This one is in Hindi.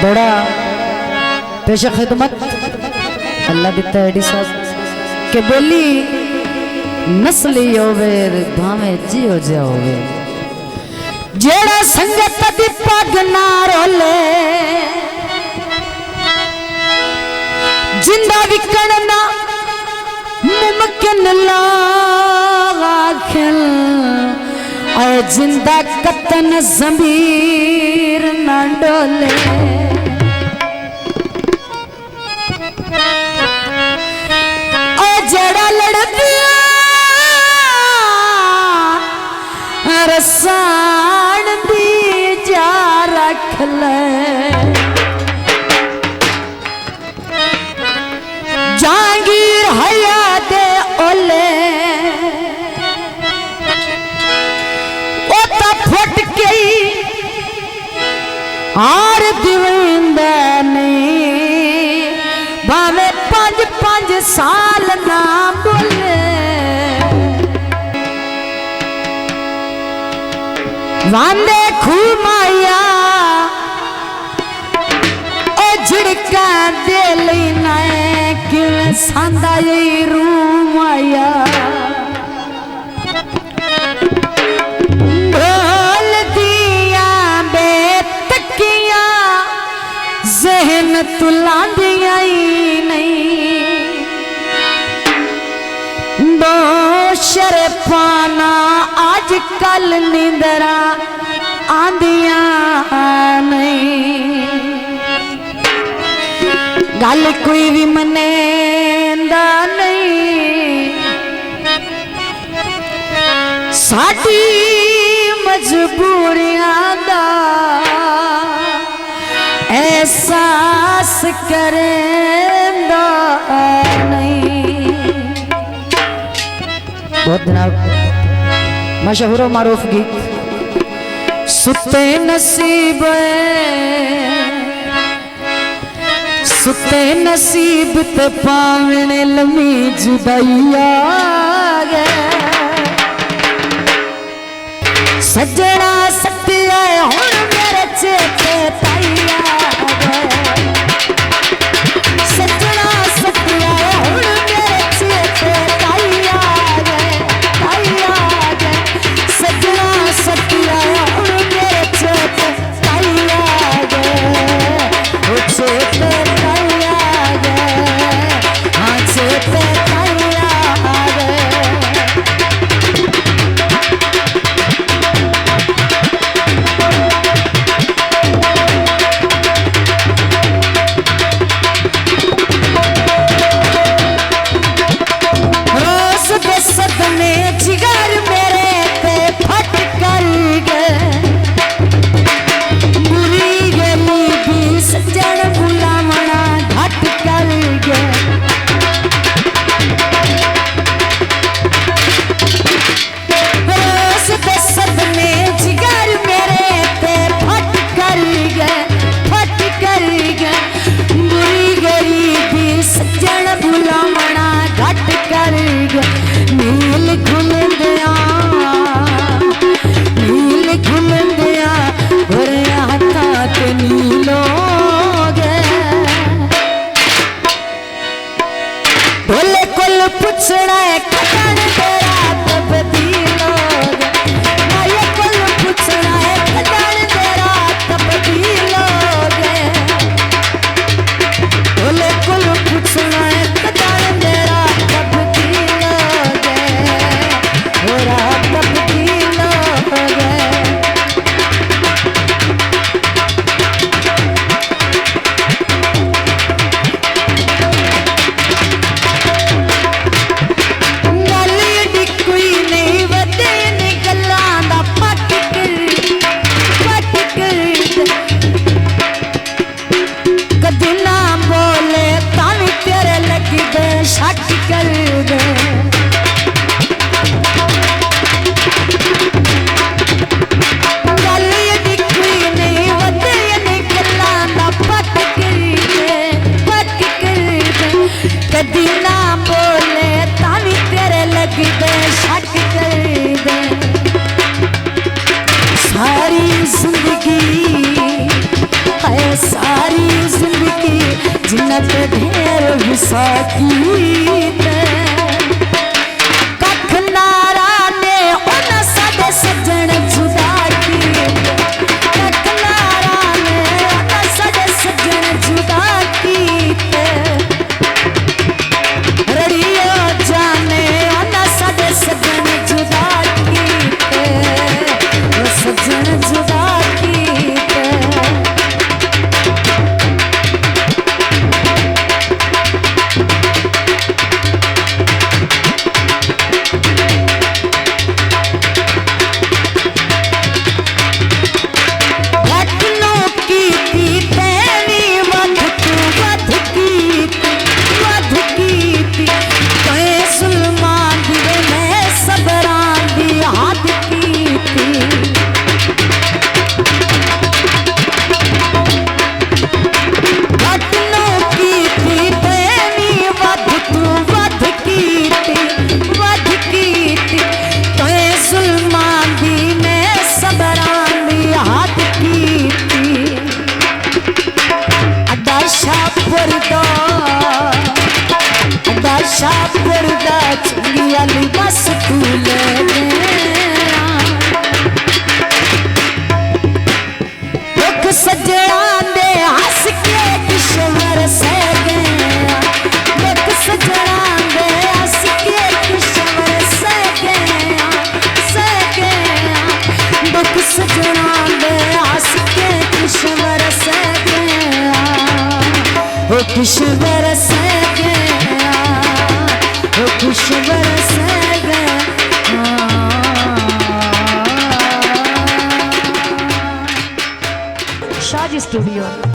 थोड़ा पेश खिदमत अल्लाह दिता है साहब के बोली नस्ली होवेर भावे जियो जाओवे जेड़ा संगत दी पग ना रोले जिंदा विकण ना मुमकिन लाखिल और जिंदा कतन ज़मीर ना डोले और जड़ा लड़ दिया रसान दी जा रख ले जहांगीर हया दे ओले ओ ता फट गई आर दिवंदा नहीं भावे 5-5 साल ना बोले वांदे खूमाया ओ झिड़का दे लेना क्यों सांदा ये रूमाया ढोल दिया बेतकिया जहन तुलांदिया ही नहीं दो शरफाना आज कल निंदरा आंदिया नहीं गल कोई भी मनेंदा नहीं साडी मजबूरियां दा एहसास करेंदा नहीं। बहुत जनाब मशहूर मारूफ गीत सुते नसीब सुते नसीब ते पावने लमी जुदाइया सजना सत्या हुण मेरे चेते ताइया सजना सत्या हुण मेरे चेते ताइया सजना सत्या हुण मेरे चेते ताइया चेते सारी जिंदगी है सारी जिन्नत ढेर विसाकीत कख नारा ने उन साडे सजन जुदा कीत कख नारा ने उन साडे सजन जुदा कीत रड़ियो जाने उन साडे सजन जुदा कीत सजन जुदा कीत शाहपुरदा चुंगिया बस तू ले दुख सजड़ा दे हंस के किशवर सह गया दुख सजड़ा दे हंस के किशवर सह गया दुख सजड़ा दे हंस के किशवर सह गया ओ किशवर सह खुशबर से शाजी स्टूडियो।